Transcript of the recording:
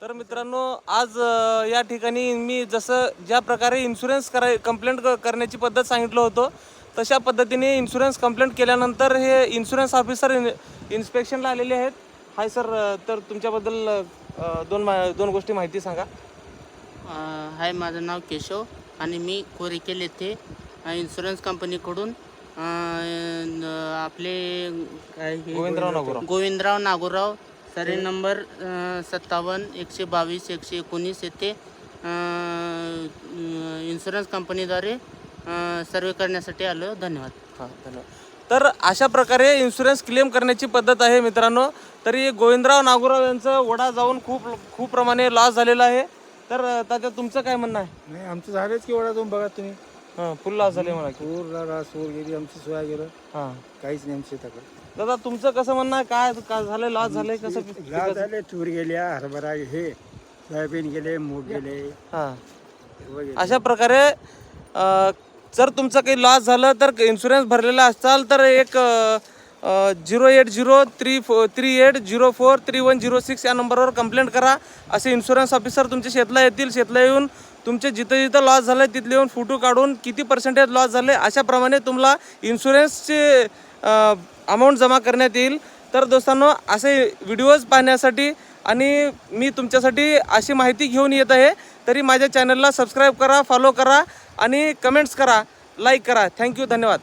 तर मित्रांनो आज या ठिकाणी मी जसं ज्या प्रकारे इन्शुरन्स कंप्लेंट करण्याची पद्धत सांगितलं होतं तशा पद्धतीने इन्शुरन्स कंप्लेंट केल्यानंतर हे इन्शुरन्स ऑफिसर इन्स्पेक्शनला आलेले आहेत. हाय सर, तर तुमच्याबद्दल दोन गोष्टी माहिती सांगा. हाय, माझं नाव केशव आणि मी कोरिकेल येथे इन्शुरन्स कंपनीकडून आपले गोविंदराव नागोराव सर्वे नंबर 57 122 119 येथे इन्शुरन्स कंपनीद्वारे सर्वे करण्यासाठी आलो. धन्यवाद. हां, धन्यवाद. तर अशा प्रकारे इन्शुरन्स क्लेम करण्याची पद्धत आहे मित्रांनो. तरी गोविंदराव नागोराव यांचं वडा जाऊन खूप प्रमाणे लॉस झालेला आहे. तर तात्या तुमचं काय म्हणणं आहे? नाही, आमचं झालंच की वडा जाऊन बघा तुम्ही. हां, फुल लॉस झाले मला. पूर सूर गेली, आमची सोया गेलं, हां काहीच नाही आमच्या शेताकडे. दादा तुमचं कसं म्हणणं आहे? काय झालं, लॉस झालंय कसं? लाल झाले, तूर गेल्या, हरभरा हे सोयाबीन गेले, मूग गेले हां, वगैरे. अशा प्रकारे जर तुमचं काही लॉस झालं तर इन्शुरन्स भरलेला असाल तर एक 0803438043106 या नंबरवर कंप्लेंट करा. असे इन्शुरन्स ऑफिसर तुमच्या शेतला येतील. शेतला येऊन तुमचे जिथं लॉस झालं आहे तिथले येऊन फोटो काढून किती पर्सेंटेज लॉस झाले अशाप्रमाणे तुम्हाला इन्शुरन्सचे अमाऊंट जमा करण्यात येईल. तर दोस्तांनो, असे व्हिडिओज पाहण्यासाठी आणि मी तुमच्यासाठी अशी माहिती घेऊन येत आहे. तरी माझ्या चॅनलला सबस्क्राईब करा, फॉलो करा आणि कमेंट्स करा, लाईक करा. थँक्यू, धन्यवाद.